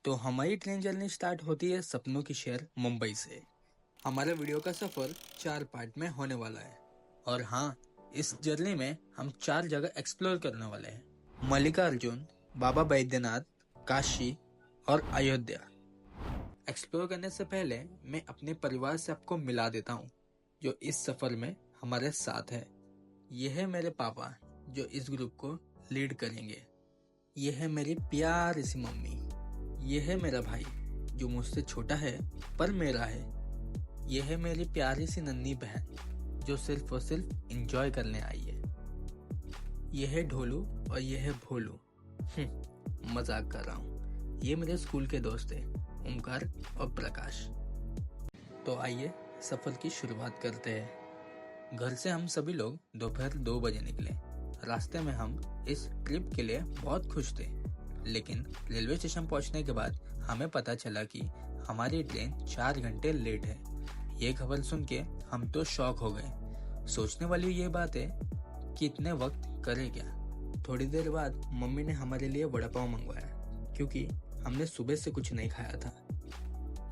तो हमारी train journey start होती है सपनों की शहर मुंबई से। हमारे वीडियो का सफर 4 पार्ट में होने वाला है। और हाँ, इस जर्नी में हम 4 जगह एक्सप्लोर करने वाले हैं: मल्लिकार्जुन, बाबा बैद्यनाथ, काशी और अयोध्या। एक्सप्लोर करने से पहले मैं अपने परिवार से आपको मिला देता हूँ, जो इस सफर में हमारे साथ है। यह है मेरे पापा, जो इस ग्रुप को लीड करेंगे। यह है मेरी प्यारी सी मम्मी। यह है मेरा भाई, जो मुझसे छोटा है पर मेरा है। यह है मेरी प्यारी सी नन्ही बहन, जो सिर्फ और सिर्फ एंजॉय करने आई है। यह है ढोलू और यह है भोलू। मजाक कर रहा हूँ। ये मेरे स्कूल के दोस्त हैं, ओमकार और प्रकाश। तो आइए सफर की शुरुआत करते हैं। घर से हम सभी लोग दोपहर 2 बजे निकले। रास्ते में हम इस ट्रिप के लिए बहुत खुश थे, लेकिन रेलवे स्टेशन पहुंचने के बाद हमें पता चला कि हमारी ट्रेन 4 घंटे लेट है। ये खबर सुन के हम तो शॉक हो गए। सोचने वाली ये बात है कि इतने वक्त करे क्या। थोड़ी देर बाद मम्मी ने हमारे लिए वड़ा पाव मंगवाया, क्योंकि हमने सुबह से कुछ नहीं खाया था।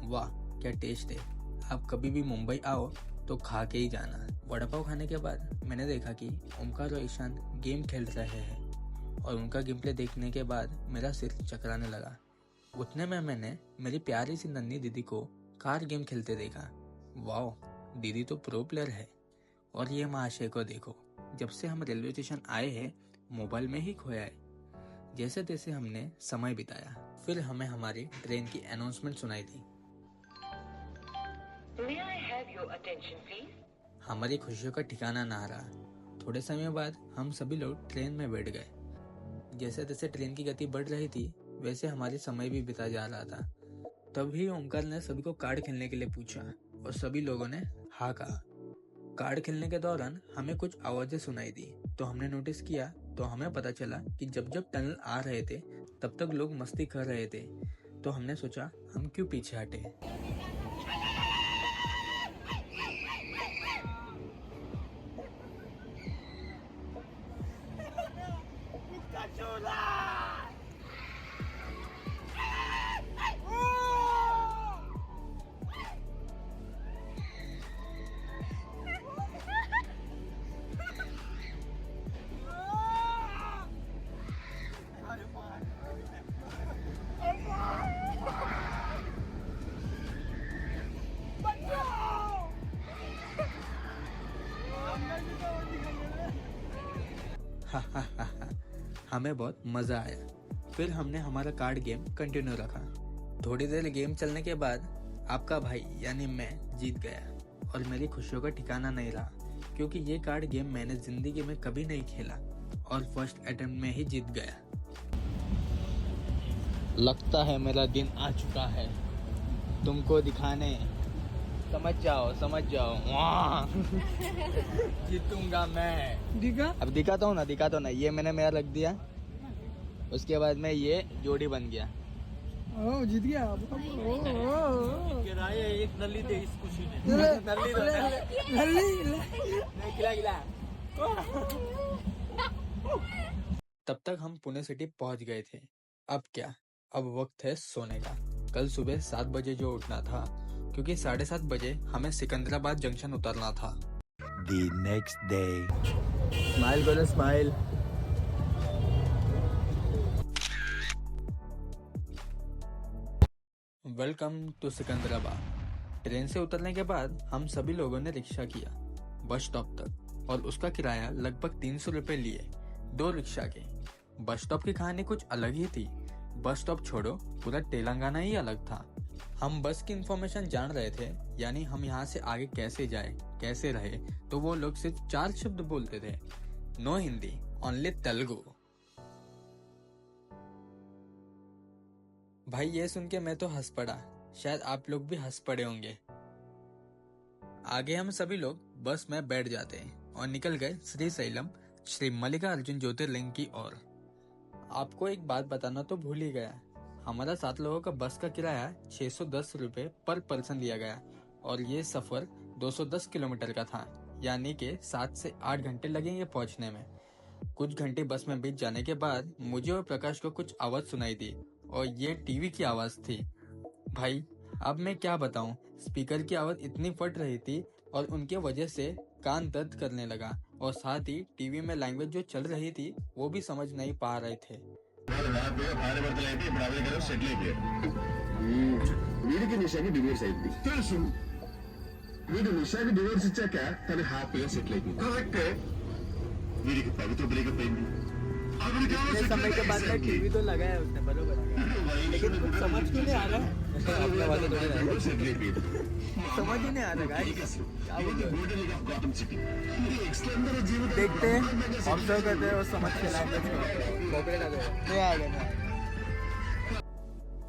वाह क्या टेस्ट है। आप कभी भी मुंबई आओ तो खा के ही जाना। वड़ा पाव खाने के बाद मैंने देखा कि ओमकार और ईशान गेम खेल रहे हैं, और उनका गेम प्ले देखने के बाद मेरा सिर चकराने लगा। उतने में मैंने मेरी प्यारी सी नन्ही दीदी को कार गेम खेलते देखा। वाओ, दीदी तो प्रो प्लेयर है। और ये महाशय को देखो, जब से हम रेलवे स्टेशन आए हैं मोबाइल में ही खोया है। जैसे तैसे हमने समय बिताया। फिर हमें हमारी ट्रेन की अनाउंसमेंट सुनाई दी। May I have your attention, please? हमारी खुशियों का ठिकाना ना रहा। थोड़े समय बाद हम सभी लोग ट्रेन में बैठ गए। जैसे तैसे ट्रेन की गति बढ़ रही थी, वैसे हमारी समय भी बिता जा रहा था। तभी ओमकार ने सभी को कार्ड खेलने के लिए पूछा, और सभी लोगों ने हाँ कहा। कार्ड खेलने के दौरान हमें कुछ आवाजें सुनाई दी, तो हमने नोटिस किया। तो हमें पता चला कि जब जब टनल आ रहे थे तब तक लोग मस्ती कर रहे थे। तो हमने सोचा हम क्यों पीछे हटे। हमें बहुत मजा आया। फिर हमने हमारा कार्ड गेम कंटिन्यू रखा। थोड़ी देर गेम चलने के बाद आपका भाई यानी मैं जीत गया, और मेरी खुशियों का ठिकाना नहीं रहा, क्योंकि ये कार्ड गेम मैंने जिंदगी में कभी नहीं खेला और फर्स्ट अटेम्प्ट में ही जीत गया। लगता है मेरा दिन आ चुका है तुमको दिखाने। समझ जाओ जीतूंगा मैं। अब दिखाता हूँ ना। ये मैंने मेरा रख दिया, उसके बाद में ये जोड़ी बन गया। ओ जीत गया। एक नली दे इस खुशी में। तब तक हम पुणे सिटी पहुंच गए थे। अब क्या, अब वक्त है सोने का। कल सुबह 7 बजे जो उठना था, क्योंकि 7:30 बजे हमें सिकंदराबाद जंक्शन उतरना था। The next day. स्माइल करो, smile. Welcome to Secunderabad. Train से उतरने के बाद हम सभी लोगों ने रिक्शा किया बस स्टॉप तक, और उसका किराया लगभग 300 रुपए लिए 2 रिक्शा के। बस स्टॉप की कहानी कुछ अलग ही थी। बस स्टॉप छोड़ो, पूरा तेलंगाना ही अलग था। हम बस की इंफॉर्मेशन जान रहे थे, यानी हम यहाँ से आगे कैसे जाए, कैसे रहे, तो वो लोग सिर्फ 4 शब्द बोलते थे। No Hindi, only Telugu. भाई ये सुन के मैं तो हंस पड़ा, शायद आप लोग भी हंस पड़े होंगे। आगे हम सभी लोग बस में बैठ जाते हैं और निकल गए श्री शैलम, श्री मल्लिकार्जुन ज्योतिर्लिंग की ओर। आपको एक बात बताना तो भूल ही गया, हमारा 7 लोगों का बस का किराया 610 रुपए पर पर्सन लिया गया, और ये सफर 210 किलोमीटर का था, यानी कि 7 से 8 घंटे लगेंगे पहुंचने में। कुछ घंटे बस में बीत जाने के बाद मुझे और प्रकाश को कुछ आवाज सुनाई दी, और ये टीवी की आवाज थी। भाई अब मैं क्या बताऊं, स्पीकर की आवाज इतनी फट रही थी और उनके वजह से कान दर्द करने लगा, और साथ ही टीवी में लैंग्वेज जो चल रही थी वो भी समझ नहीं पा रहे थे। వీడికి నిషాకి డివోర్స్ అయింది తెలుసు. వీడు నిషాకి డివోర్స్ ఇచ్చాక తను హ్యాపీగా సెటిల్ అయిపోయింది. కరెక్టే. వీడికి పవిత్ర బ్రేకప్ అయింది. समय के बाद में टीवी तो लगाया उसने बरोबर, लेकिन कुछ समझ क्यों नहीं आ रहा है? अपने वाले थोड़ी ना, సెటిల్ అయిపోయింది. समझ ही नहीं आ रहा गाइस। क्या बोल रहे हो? Model of Gotham city. ఇది ఎక్స్టెండర్ జీవితం देखते हैं, ऑब्जर्व करते हैं और समझ के लैंग्वेज को नहीं आएगा ना।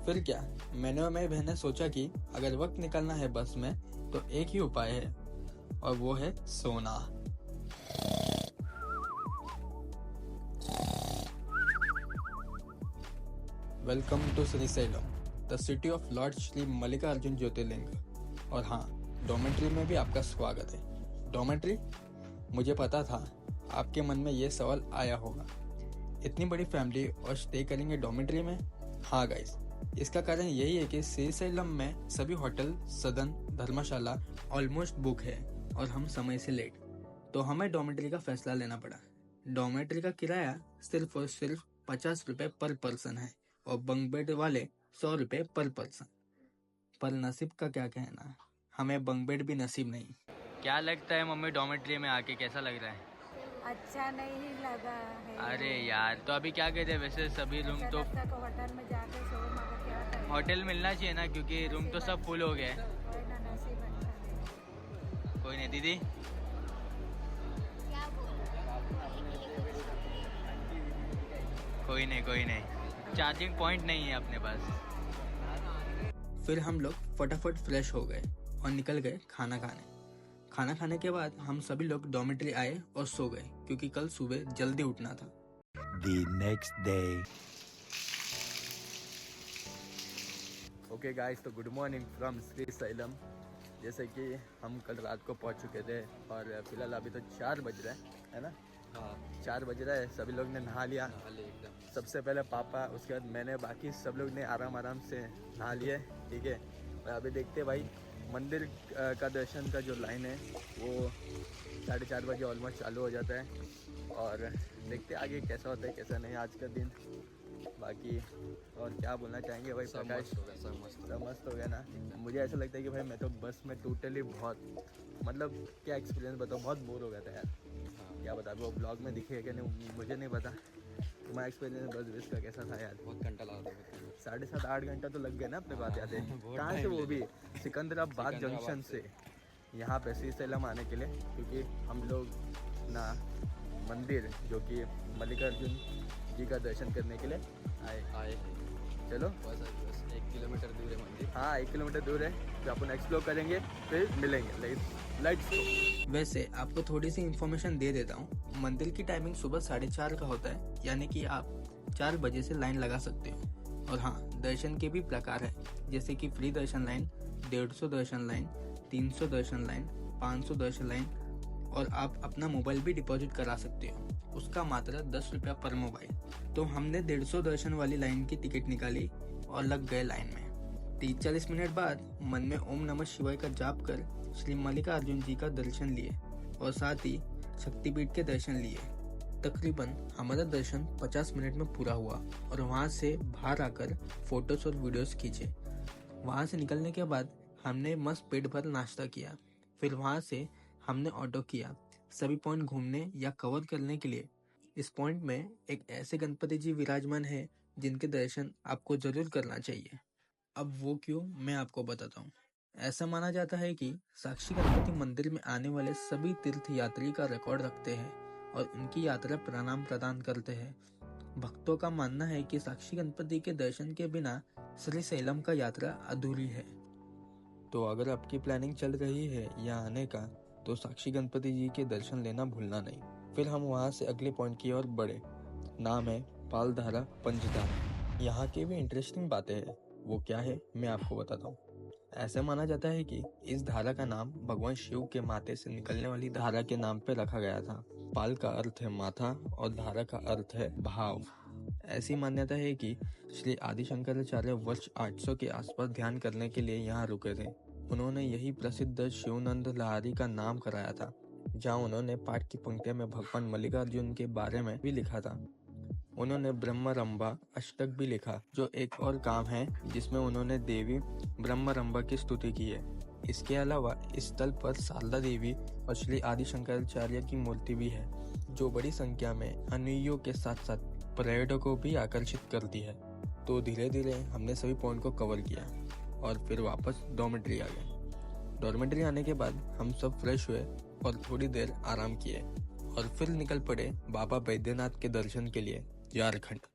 फिर क्या, मैंने और मेरी बहन ने सोचा कि अगर वक्त निकालना है बस में तो एक ही उपाय है, और वो है सोना। Welcome to Srisailam, the city of lord Shri Mallikarjuna Jyotirlinga. और हाँ, डॉमेट्री में भी आपका स्वागत है। डॉमेट्री, मुझे पता था आपके मन में ये सवाल आया होगा, इतनी बड़ी फैमिली और स्टे करेंगे डॉमेट्री में? हाँ गाइस, इसका कारण यही है कि श्रीशैलम में सभी होटल, सदन, धर्मशाला ऑलमोस्ट बुक है और हम समय से लेट, तो हमें डॉमेट्री का फैसला लेना पड़ा। डॉमेट्री का किराया सिर्फ और सिर्फ 50 रुपए पर पर्सन है और बंक बेड वाले 100 रुपए पर पर्सन। पर नसीब का क्या कहना, हमें बंक बेड भी नसीब नहीं। क्या लगता है मम्मी, डॉमेट्री में आके कैसा लग रहा है? अच्छा नहीं लगा है। अरे यार, तो अभी क्या कहते हैं, वैसे सभी रूम तो होटल में जाके सो, मगर क्या करें? होटल मिलना चाहिए ना, क्योंकि रूम तो सब फुल हो गए। कोई ना, नसीब अच्छा नहीं। कोई नहीं दीदी, कोई नहीं, चार्जिंग पॉइंट नहीं है अपने पास। फिर हम लोग फटाफट फ्रेश हो गए और निकल गए खाना खाने। खाना खाने के बाद हम सभी लोग डॉमेट्री आए और सो गए, क्योंकि कल सुबह जल्दी उठना था। The next day. Okay guys, तो गुड मॉर्निंग फ्रॉम श्रीशैलम। जैसे कि हम कल रात को पहुंच चुके थे और फिलहाल अभी तो 4 बज रहा है ना? हाँ, 4 बज रहा है। सभी लोग ने नहा लिया एकदम। सबसे पहले पापा, उसके बाद मैंने, बाकी सब लोग ने आराम से नहा लिए, ठीक है। और अभी देखते भाई, मंदिर का दर्शन का जो लाइन है वो 4:30 बजे ऑलमोस्ट चालू हो जाता है, और देखते आगे कैसा होता है कैसा नहीं आज का दिन। बाकी और क्या बोलना चाहेंगे भाई प्रकाश? सब मस्त हो गया ना। मुझे ऐसा लगता है कि भाई मैं तो बस में टोटली बहुत, मतलब क्या एक्सपीरियंस बताऊँ, बहुत बोर हो गया था यार। क्या बता, वो ब्लॉग में दिखेगा कि नहीं मुझे नहीं पता। तुम्हारा एक्सपीरियंस बस बस का कैसा था यार? बहुत घंटा लगा था, 7.5-8 घंटा तो लग गया ना अपने पास आते। कहाँ से, वो भी सिकंदराबाद जंक्शन से यहाँ पे श्रीशैलम आने के लिए, क्योंकि हम लोग ना मंदिर जो कि मल्लिकार्जुन जी का दर्शन करने के लिए आए। चलो, बस 1 किलोमीटर दूर है मंदिर। हाँ, 1 किलोमीटर दूर है, जो अपन एक्सप्लोर करेंगे, फिर मिलेंगे। Let's go. वैसे आपको थोड़ी सी इन्फॉर्मेशन दे देता हूँ। मंदिर की टाइमिंग सुबह 4:30 का होता है, यानी कि आप 4 बजे से लाइन लगा सकते हो। और हाँ, दर्शन के भी प्रकार है, जैसे कि फ्री दर्शन लाइन, 150 दर्शन लाइन, 300 दर्शन लाइन, 500 दर्शन लाइन, और आप अपना मोबाइल भी डिपॉजिट करा सकते हो। उसका मात्र 10 रुपया पर मोबाइल। तो हमने 150 दर्शन वाली लाइन की टिकट निकाली और लग गए लाइन में। 30-40 मिनट बाद मन में ओम नमः शिवाय का जाप कर श्री मल्लिकार्जुन जी का दर्शन लिए और साथ ही शक्तिपीठ के दर्शन लिए। तकरीबन हमारा दर्शन 50 मिनट में पूरा हुआ और वहाँ से बाहर आकर फोटोज और वीडियोस खींचे। वहाँ से निकलने के बाद हमने मस्त पेट भर नाश्ता किया। फिर वहाँ से हमने ऑटो किया सभी पॉइंट घूमने या कवर करने के लिए। इस पॉइंट में एक ऐसे गणपति जी विराजमान है जिनके दर्शन आपको जरूर करना चाहिए। अब वो क्यों, मैं आपको बताता हूँ। ऐसा माना जाता है कि साक्षी गणपति मंदिर में आने वाले सभी तीर्थ यात्री का रिकॉर्ड रखते हैं और उनकी यात्रा प्रणाम प्रदान करते हैं। भक्तों का मानना है कि साक्षी गणपति के दर्शन के बिना श्रीशैलम का यात्रा अधूरी है। तो अगर आपकी प्लानिंग चल रही है यहाँ आने का, तो साक्षी गणपति जी के दर्शन लेना भूलना नहीं। फिर हम वहाँ से अगले पॉइंट की ओर बढ़े। नाम है पालधारा पंचधारा। यहाँ की भी इंटरेस्टिंग बातें हैं। वो क्या है मैं आपको बताता हूँ। ऐसा माना जाता है कि इस धारा का नाम भगवान शिव के माथे से निकलने वाली धारा के नाम पे रखा गया था। पाल का अर्थ है माथा और धारा का अर्थ है भाव। ऐसी मान्यता है कि श्री आदि शंकराचार्य वर्ष 800 के आसपास ध्यान करने के लिए यहाँ रुके थे। उन्होंने यही प्रसिद्ध शिवानंद लहरी का नाम कराया था, जहाँ उन्होंने पाठ की पंक्तियों में भगवान मल्लिकार्जुन के बारे में भी लिखा था। उन्होंने ब्रह्मरंभा अष्टक भी लिखा, जो एक और काम है जिसमें उन्होंने देवी ब्रह्मरंभा की स्तुति की है। इसके अलावा इस स्थल पर शारदा देवी और श्री आदि शंकराचार्य की मूर्ति भी है, जो बड़ी संख्या में अनुयायियों के साथ साथ पर्यटकों को भी आकर्षित करती है। तो धीरे धीरे हमने सभी पॉइंट को कवर किया और फिर वापस डॉर्मेट्री आ गए। डॉर्मेट्री आने के बाद हम सब फ्रेश हुए और थोड़ी देर आराम किए और फिर निकल पड़े बाबा बैद्यनाथ के दर्शन के लिए झारखंड।